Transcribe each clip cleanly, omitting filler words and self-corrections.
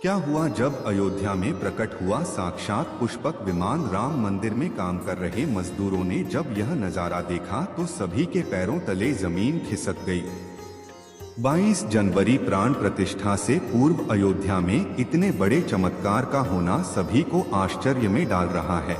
क्या हुआ जब अयोध्या में प्रकट हुआ साक्षात पुष्पक विमान। राम मंदिर में काम कर रहे मजदूरों ने जब यह नजारा देखा तो सभी के पैरों तले जमीन खिसक गई। 22 जनवरी प्राण प्रतिष्ठा से पूर्व अयोध्या में इतने बड़े चमत्कार का होना सभी को आश्चर्य में डाल रहा है।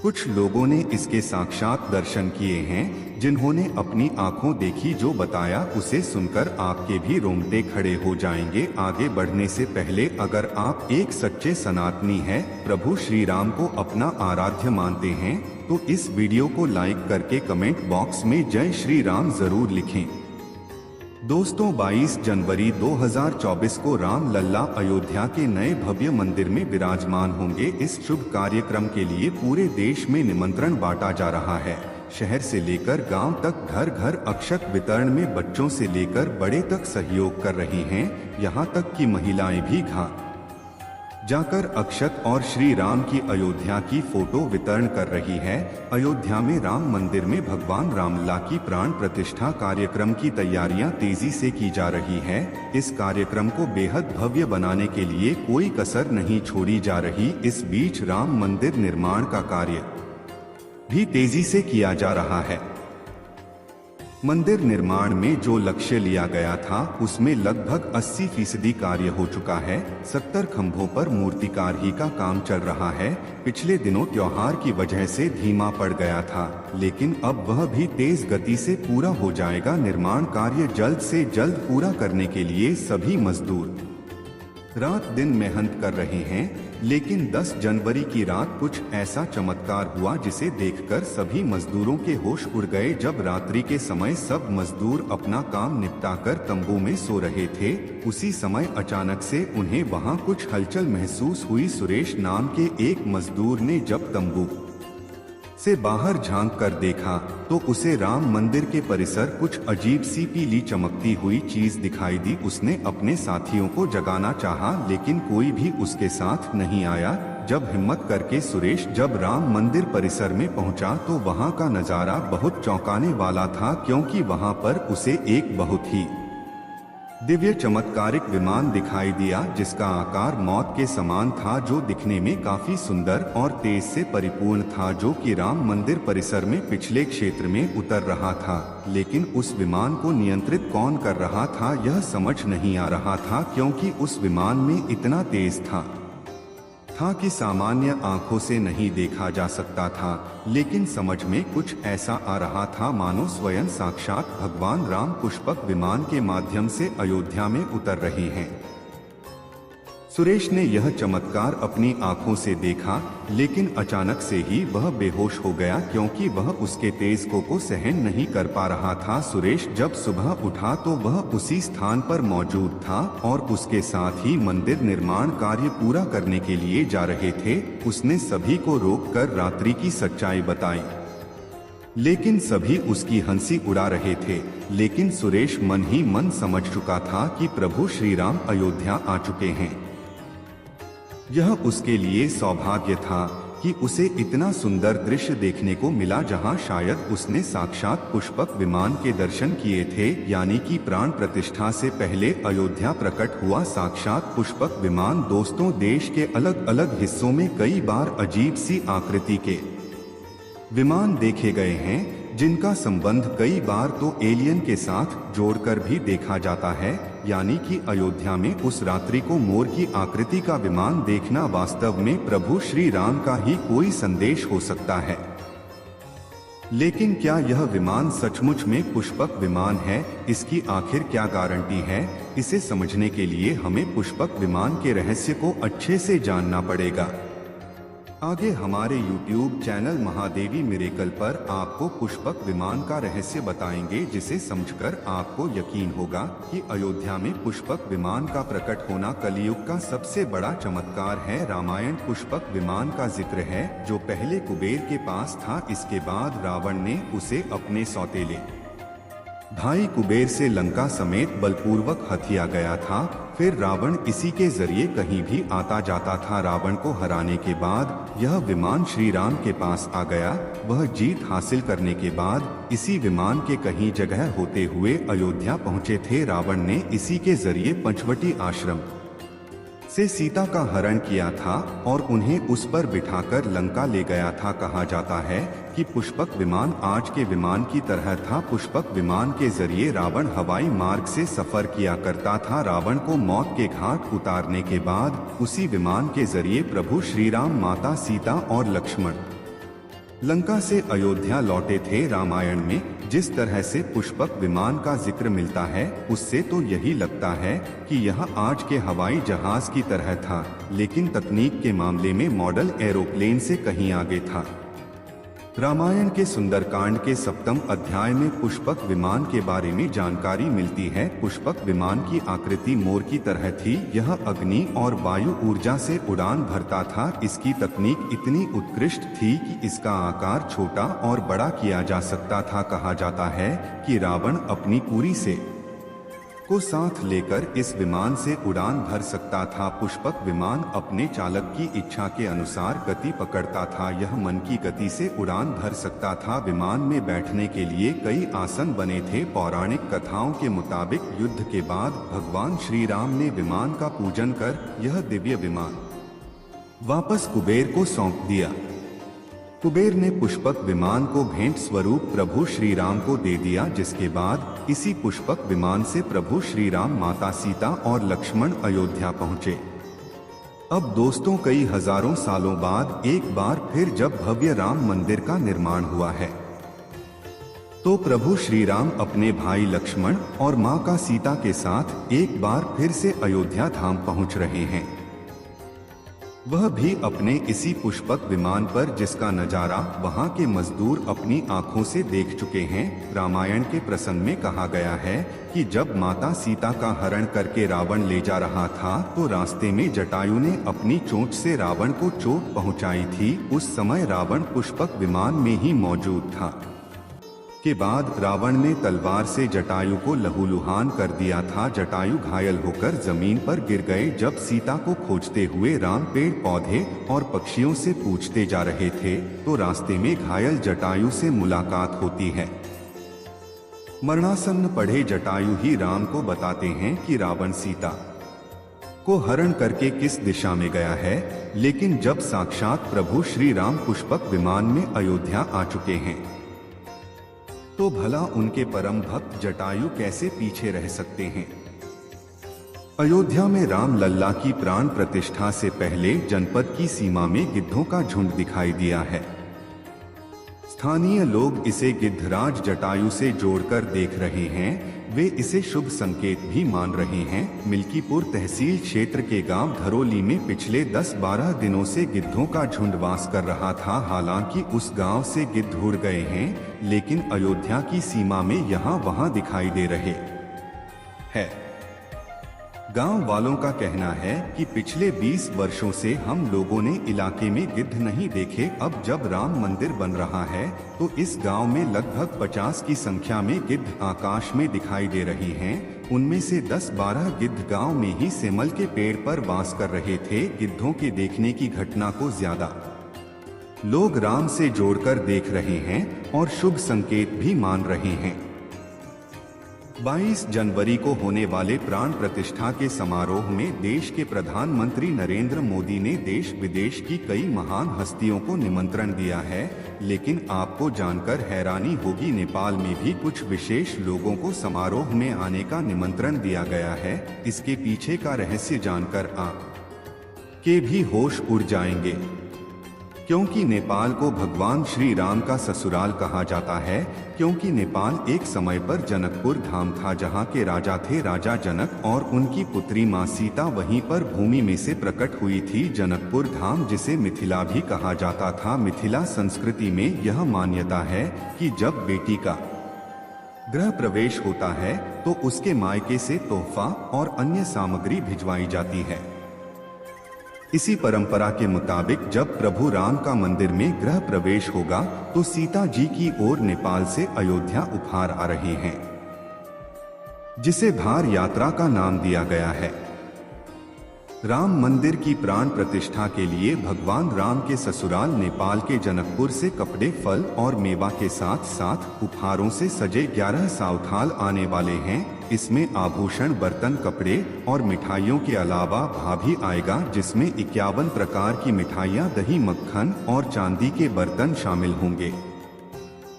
कुछ लोगों ने इसके साक्षात दर्शन किए हैं, जिन्होंने अपनी आंखों देखी। जो बताया उसे सुनकर आपके भी रोंगटे खड़े हो जाएंगे। आगे बढ़ने से पहले अगर आप एक सच्चे सनातनी हैं, प्रभु श्री राम को अपना आराध्य मानते हैं, तो इस वीडियो को लाइक करके कमेंट बॉक्स में जय श्री राम जरूर लिखें। दोस्तों, 22 जनवरी 2024 को राम लल्ला अयोध्या के नए भव्य मंदिर में विराजमान होंगे। इस शुभ कार्यक्रम के लिए पूरे देश में निमंत्रण बांटा जा रहा है। शहर से लेकर गांव तक घर घर अक्षत वितरण में बच्चों से लेकर बड़े तक सहयोग कर रहे हैं। यहां तक कि महिलाएं भी जाकर अक्षत और श्री राम की अयोध्या की फोटो वितरण कर रही है। अयोध्या में राम मंदिर में भगवान रामलला की प्राण प्रतिष्ठा कार्यक्रम की तैयारियां तेजी से की जा रही है। इस कार्यक्रम को बेहद भव्य बनाने के लिए कोई कसर नहीं छोड़ी जा रही। इस बीच राम मंदिर निर्माण का कार्य भी तेजी से किया जा रहा है। मंदिर निर्माण में जो लक्ष्य लिया गया था उसमें लगभग 80% कार्य हो चुका है। 70 खंभों पर मूर्तिकार ही का काम चल रहा है। पिछले दिनों त्योहार की वजह से धीमा पड़ गया था, लेकिन अब वह भी तेज गति से पूरा हो जाएगा। निर्माण कार्य जल्द से जल्द पूरा करने के लिए सभी मजदूर रात दिन मेहनत कर रहे हैं। लेकिन 10 जनवरी की रात कुछ ऐसा चमत्कार हुआ जिसे देखकर सभी मजदूरों के होश उड़ गए। जब रात्रि के समय सब मजदूर अपना काम निपटाकर तंबू में सो रहे थे, उसी समय अचानक से उन्हें वहां कुछ हलचल महसूस हुई। सुरेश नाम के एक मजदूर ने जब तंबू से बाहर झांक कर देखा तो उसे राम मंदिर के परिसर कुछ अजीब सी पीली चमकती हुई चीज दिखाई दी। उसने अपने साथियों को जगाना चाहा, लेकिन कोई भी उसके साथ नहीं आया। जब हिम्मत करके सुरेश जब राम मंदिर परिसर में पहुंचा तो वहां का नजारा बहुत चौंकाने वाला था, क्योंकि वहां पर उसे एक बहुत ही दिव्य चमत्कारिक विमान दिखाई दिया, जिसका आकार मौत के समान था, जो दिखने में काफी सुंदर और तेज से परिपूर्ण था, जो कि राम मंदिर परिसर में पिछले क्षेत्र में उतर रहा था। लेकिन उस विमान को नियंत्रित कौन कर रहा था यह समझ नहीं आ रहा था, क्योंकि उस विमान में इतना तेज था कि सामान्य आंखों से नहीं देखा जा सकता था। लेकिन समझ में कुछ ऐसा आ रहा था मानो स्वयं साक्षात भगवान राम पुष्पक विमान के माध्यम से अयोध्या में उतर रहे हैं। सुरेश ने यह चमत्कार अपनी आंखों से देखा, लेकिन अचानक से ही वह बेहोश हो गया, क्योंकि वह उसके तेज को सहन नहीं कर पा रहा था। सुरेश जब सुबह उठा तो वह उसी स्थान पर मौजूद था और उसके साथ ही मंदिर निर्माण कार्य पूरा करने के लिए जा रहे थे। उसने सभी को रोककर रात्रि की सच्चाई बताई, लेकिन सभी उसकी हंसी उड़ा रहे थे। लेकिन सुरेश मन ही मन समझ चुका था कि प्रभु श्री राम अयोध्या आ चुके हैं। यह उसके लिए सौभाग्य था कि उसे इतना सुंदर दृश्य देखने को मिला, जहां शायद उसने साक्षात पुष्पक विमान के दर्शन किए थे। यानी कि प्राण प्रतिष्ठा से पहले अयोध्या प्रकट हुआ साक्षात पुष्पक विमान। दोस्तों, देश के अलग अलग हिस्सों में कई बार अजीब सी आकृति के विमान देखे गए हैं, जिनका संबंध कई बार तो एलियन के साथ जोड़कर भी देखा जाता है। यानी कि अयोध्या में उस रात्रि को मोर की आकृति का विमान देखना वास्तव में प्रभु श्री राम का ही कोई संदेश हो सकता है। लेकिन क्या यह विमान सचमुच में पुष्पक विमान है? इसकी आखिर क्या गारंटी है? इसे समझने के लिए हमें पुष्पक विमान के रहस्य को अच्छे से जानना पड़ेगा। आगे हमारे YouTube चैनल महादेवी मिरेकल पर आपको पुष्पक विमान का रहस्य बताएंगे, जिसे समझकर आपको यकीन होगा कि अयोध्या में पुष्पक विमान का प्रकट होना कलियुग का सबसे बड़ा चमत्कार है। रामायण पुष्पक विमान का जिक्र है, जो पहले कुबेर के पास था। इसके बाद रावण ने उसे अपने सौतेले भाई कुबेर से लंका समेत बलपूर्वक हथिया गया था। फिर रावण इसी के जरिए कहीं भी आता जाता था। रावण को हराने के बाद यह विमान श्री राम के पास आ गया। वह जीत हासिल करने के बाद इसी विमान के कहीं जगह होते हुए अयोध्या पहुंचे थे। रावण ने इसी के जरिए पंचवटी आश्रम से सीता का हरण किया था और उन्हें उस पर बिठाकर लंका ले गया था। कहा जाता है कि पुष्पक विमान आज के विमान की तरह था। पुष्पक विमान के जरिए रावण हवाई मार्ग से सफर किया करता था। रावण को मौत के घाट उतारने के बाद उसी विमान के जरिए प्रभु श्री राम, माता सीता और लक्ष्मण लंका से अयोध्या लौटे थे। रामायण में जिस तरह से पुष्पक विमान का जिक्र मिलता है, उससे तो यही लगता है कि यह आज के हवाई जहाज की तरह था, लेकिन तकनीक के मामले में मॉडल एरोप्लेन से कहीं आगे था। रामायण के सुंदरकांड के 7वें अध्याय में पुष्पक विमान के बारे में जानकारी मिलती है। पुष्पक विमान की आकृति मोर की तरह थी। यह अग्नि और वायु ऊर्जा से उड़ान भरता था। इसकी तकनीक इतनी उत्कृष्ट थी कि इसका आकार छोटा और बड़ा किया जा सकता था। कहा जाता है कि रावण अपनी पूरी से को साथ लेकर इस विमान से उड़ान भर सकता था। पुष्पक विमान अपने चालक की इच्छा के अनुसार गति पकड़ता था। यह मन की गति से उड़ान भर सकता था। विमान में बैठने के लिए कई आसन बने थे। पौराणिक कथाओं के मुताबिक युद्ध के बाद भगवान श्री राम ने विमान का पूजन कर यह दिव्य विमान वापस कुबेर को सौंप दिया। कुबेर ने पुष्पक विमान को भेंट स्वरूप प्रभु श्री राम को दे दिया, जिसके बाद इसी पुष्पक विमान से प्रभु श्री राम, माता सीता और लक्ष्मण अयोध्या पहुंचे। अब दोस्तों, कई हजारों सालों बाद एक बार फिर जब भव्य राम मंदिर का निर्माण हुआ है, तो प्रभु श्री राम अपने भाई लक्ष्मण और मां का सीता के साथ एक बार फिर से अयोध्या धाम पहुंच रहे हैं। वह भी अपने इसी पुष्पक विमान पर, जिसका नजारा वहां के मजदूर अपनी आंखों से देख चुके हैं। रामायण के प्रसंग में कहा गया है कि जब माता सीता का हरण करके रावण ले जा रहा था, तो रास्ते में जटायु ने अपनी चोंच से रावण को चोट पहुंचाई थी। उस समय रावण पुष्पक विमान में ही मौजूद था। के बाद रावण ने तलवार से जटायु को लहूलुहान कर दिया था। जटायु घायल होकर जमीन पर गिर गए। जब सीता को खोजते हुए राम पेड़ पौधे और पक्षियों से पूछते जा रहे थे, तो रास्ते में घायल जटायु से मुलाकात होती है। मरणासन्न पड़े जटायु ही राम को बताते हैं कि रावण सीता को हरण करके किस दिशा में गया है। लेकिन जब साक्षात प्रभु श्री राम पुष्पक विमान में अयोध्या आ चुके हैं, तो भला उनके परम भक्त जटायु कैसे पीछे रह सकते हैं। अयोध्या में राम लल्ला की प्राण प्रतिष्ठा से पहले जनपद की सीमा में गिद्धों का झुंड दिखाई दिया है। स्थानीय लोग इसे गिद्धराज जटायु से जोड़कर देख रहे हैं। वे इसे शुभ संकेत भी मान रहे हैं। मिल्कीपुर तहसील क्षेत्र के गांव धरोली में पिछले 10-12 दिनों से गिद्धों का झुंड वास कर रहा था। हालांकि उस गांव से गिद्ध उड़ गए हैं, लेकिन अयोध्या की सीमा में यहाँ वहाँ दिखाई दे रहे हैं। गांव वालों का कहना है कि पिछले 20 वर्षों से हम लोगों ने इलाके में गिद्ध नहीं देखे। अब जब राम मंदिर बन रहा है, तो इस गांव में लगभग 50 की संख्या में गिद्ध आकाश में दिखाई दे रहे हैं। उनमें से 10-12 गिद्ध गांव में ही सेमल के पेड़ पर वास कर रहे थे। गिद्धों के देखने की घटना को ज्यादा लोग राम से जोड़कर देख रहे हैं और शुभ संकेत भी मान रहे हैं। 22 जनवरी को होने वाले प्राण प्रतिष्ठा के समारोह में देश के प्रधानमंत्री नरेंद्र मोदी ने देश विदेश की कई महान हस्तियों को निमंत्रण दिया है। लेकिन आपको जानकर हैरानी होगी, नेपाल में भी कुछ विशेष लोगों को समारोह में आने का निमंत्रण दिया गया है। इसके पीछे का रहस्य जानकर आप के भी होश उड़ जाएंगे, क्योंकि नेपाल को भगवान श्री राम का ससुराल कहा जाता है। क्योंकि नेपाल एक समय पर जनकपुर धाम था, जहाँ के राजा थे राजा जनक, और उनकी पुत्री माँ सीता वहीं पर भूमि में से प्रकट हुई थी। जनकपुर धाम, जिसे मिथिला भी कहा जाता था। मिथिला संस्कृति में यह मान्यता है कि जब बेटी का गृह प्रवेश होता है, तो उसके मायके से तोहफा और अन्य सामग्री भिजवाई जाती है। इसी परंपरा के मुताबिक जब प्रभु राम का मंदिर में गृह प्रवेश होगा, तो सीता जी की ओर नेपाल से अयोध्या उपहार आ रहे हैं, जिसे भार यात्रा का नाम दिया गया है। राम मंदिर की प्राण प्रतिष्ठा के लिए भगवान राम के ससुराल नेपाल के जनकपुर से कपड़े, फल और मेवा के साथ साथ उपहारों से सजे 11 साउथाल आने वाले हैं। इसमें आभूषण, बर्तन, कपड़े और मिठाइयों के अलावा भाभी आएगा, जिसमें 51 प्रकार की मिठाइयाँ, दही, मक्खन और चांदी के बर्तन शामिल होंगे।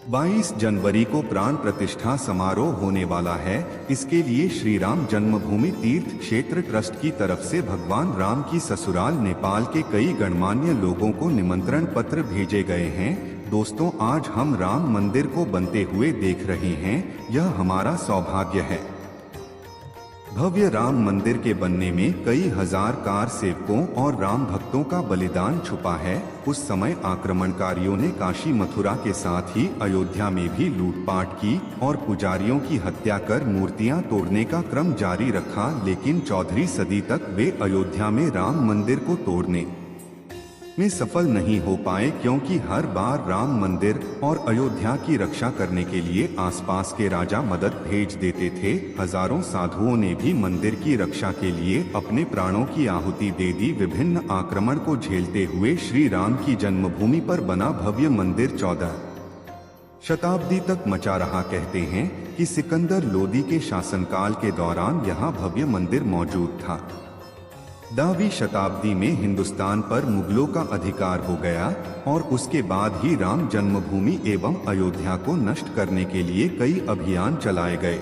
22 जनवरी को प्राण प्रतिष्ठा समारोह होने वाला है। इसके लिए श्री राम जन्मभूमि तीर्थ क्षेत्र ट्रस्ट की तरफ से भगवान राम की ससुराल नेपाल के कई गणमान्य लोगों को निमंत्रण पत्र भेजे गए हैं। दोस्तों, आज हम राम मंदिर को बनते हुए देख रहे हैं, यह हमारा सौभाग्य है। भव्य राम मंदिर के बनने में कई हजार कार सेवकों और राम भक्तों का बलिदान छुपा है। उस समय आक्रमणकारियों ने काशी, मथुरा के साथ ही अयोध्या में भी लूटपाट की और पुजारियों की हत्या कर मूर्तियां तोड़ने का क्रम जारी रखा, लेकिन 14वीं सदी तक वे अयोध्या में राम मंदिर को तोड़ने में सफल नहीं हो पाए, क्योंकि हर बार राम मंदिर और अयोध्या की रक्षा करने के लिए आसपास के राजा मदद भेज देते थे। हजारों साधुओं ने भी मंदिर की रक्षा के लिए अपने प्राणों की आहुति दे दी। विभिन्न आक्रमण को झेलते हुए श्री राम की जन्मभूमि पर बना भव्य मंदिर 14 शताब्दी तक मचा रहा। कहते हैं कि सिकंदर लोदी के शासनकाल के दौरान यहाँ भव्य मंदिर मौजूद था। 10वीं शताब्दी में हिंदुस्तान पर मुगलों का अधिकार हो गया और उसके बाद ही राम जन्मभूमि एवं अयोध्या को नष्ट करने के लिए कई अभियान चलाए गए।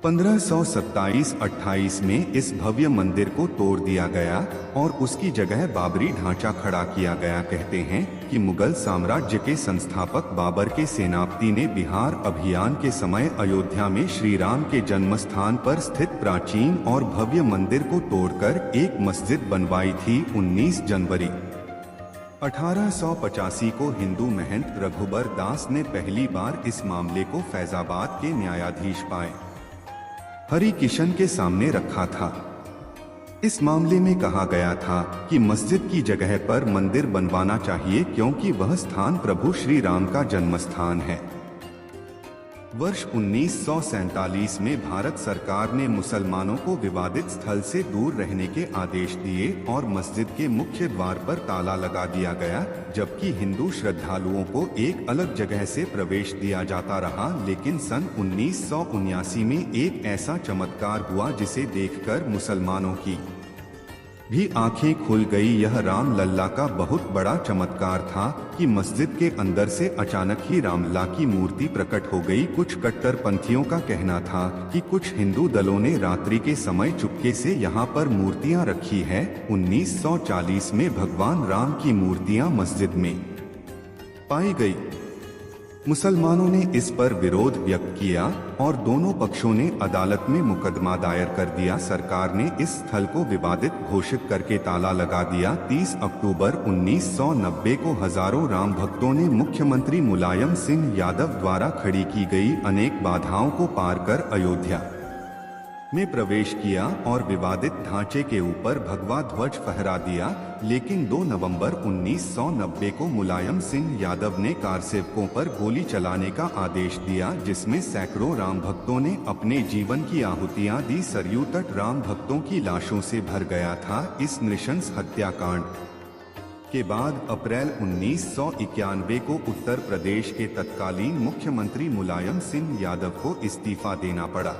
1527-28 में इस भव्य मंदिर को तोड़ दिया गया और उसकी जगह बाबरी ढांचा खड़ा किया गया। कहते हैं कि मुगल साम्राज्य के संस्थापक बाबर के सेनापति ने बिहार अभियान के समय अयोध्या में श्री राम के जन्म स्थान पर स्थित प्राचीन और भव्य मंदिर को तोड़कर एक मस्जिद बनवाई थी। 19 जनवरी 1885 को हिंदू महंत रघुबर दास ने पहली बार इस मामले को फैजाबाद के न्यायाधीश पाए हरि किशन के सामने रखा था। इस मामले में कहा गया था कि मस्जिद की जगह पर मंदिर बनवाना चाहिए, क्योंकि वह स्थान प्रभु श्री राम का जन्म स्थान है। वर्ष 1947 में भारत सरकार ने मुसलमानों को विवादित स्थल से दूर रहने के आदेश दिए और मस्जिद के मुख्य द्वार पर ताला लगा दिया गया, जबकि हिंदू श्रद्धालुओं को एक अलग जगह से प्रवेश दिया जाता रहा। लेकिन सन 1979 में एक ऐसा चमत्कार हुआ जिसे देखकर मुसलमानों की भी आंखें खुल गई। यह राम लल्ला का बहुत बड़ा चमत्कार था कि मस्जिद के अंदर से अचानक ही रामलला की मूर्ति प्रकट हो गई। कुछ कट्टरपंथियों का कहना था कि कुछ हिंदू दलों ने रात्रि के समय चुपके से यहाँ पर मूर्तियाँ रखी है। 1940 में भगवान राम की मूर्तियाँ मस्जिद में पाई गई। मुसलमानों ने इस पर विरोध व्यक्त किया और दोनों पक्षों ने अदालत में मुकदमा दायर कर दिया। सरकार ने इस स्थल को विवादित घोषित करके ताला लगा दिया। 30 अक्टूबर 1990 को हजारों राम भक्तों ने मुख्यमंत्री मुलायम सिंह यादव द्वारा खड़ी की गई अनेक बाधाओं को पार कर अयोध्या में प्रवेश किया और विवादित ढांचे के ऊपर भगवा ध्वज फहरा दिया। लेकिन 2 नवंबर 1990 को मुलायम सिंह यादव ने कारसेवकों पर गोली चलाने का आदेश दिया, जिसमें सैकड़ों राम भक्तों ने अपने जीवन की आहुतियां दी। सरयू तट राम भक्तों की लाशों से भर गया था। इस नृशंस हत्याकांड के बाद अप्रैल 1991 को उत्तर प्रदेश के तत्कालीन मुख्यमंत्री मुलायम सिंह यादव को इस्तीफा देना पड़ा।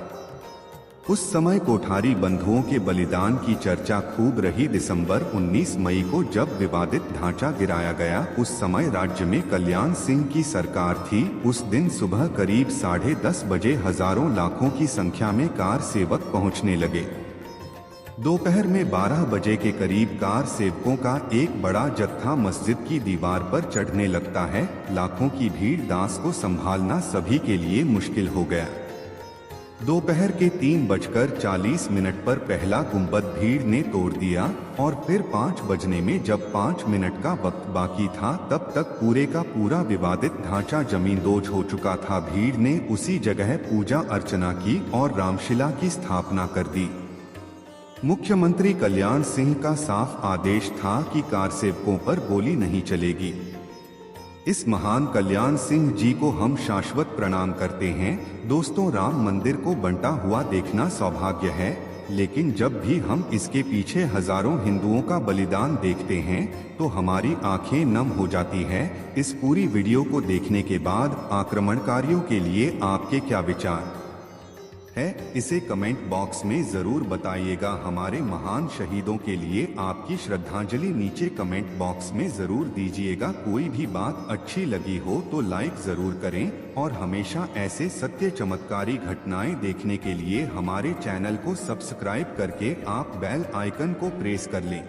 उस समय कोठारी बंधुओं के बलिदान की चर्चा खूब रही। दिसंबर 19 मई को जब विवादित ढांचा गिराया गया, उस समय राज्य में कल्याण सिंह की सरकार थी। उस दिन सुबह करीब 10:30 बजे हजारों लाखों की संख्या में कार सेवक पहुंचने लगे। दोपहर में 12 बजे के करीब कार सेवकों का एक बड़ा जत्था मस्जिद की दीवार पर चढ़ने लगता है। लाखों की भीड़ दास को संभालना सभी के लिए मुश्किल हो गया। दोपहर के 3:40 पर पहला गुंबद भीड़ ने तोड़ दिया और फिर 5 बजने में जब 5 मिनट का वक्त बाकी था, तब तक पूरे का पूरा विवादित ढांचा जमींदोज हो चुका था। भीड़ ने उसी जगह पूजा अर्चना की और रामशिला की स्थापना कर दी। मुख्यमंत्री कल्याण सिंह का साफ आदेश था कि कारसेवकों पर गोली नहीं चलेगी। इस महान कल्याण सिंह जी को हम शाश्वत प्रणाम करते हैं। दोस्तों, राम मंदिर को बनता हुआ देखना सौभाग्य है, लेकिन जब भी हम इसके पीछे हजारों हिंदुओं का बलिदान देखते हैं तो हमारी आंखें नम हो जाती है। इस पूरी वीडियो को देखने के बाद आक्रमणकारियों के लिए आपके क्या विचार है, इसे कमेंट बॉक्स में जरूर बताइएगा। हमारे महान शहीदों के लिए आपकी श्रद्धांजलि नीचे कमेंट बॉक्स में जरूर दीजिएगा। कोई भी बात अच्छी लगी हो तो लाइक जरूर करें और हमेशा ऐसे सत्य चमत्कारी घटनाएं देखने के लिए हमारे चैनल को सब्सक्राइब करके आप बेल आइकन को प्रेस कर लें।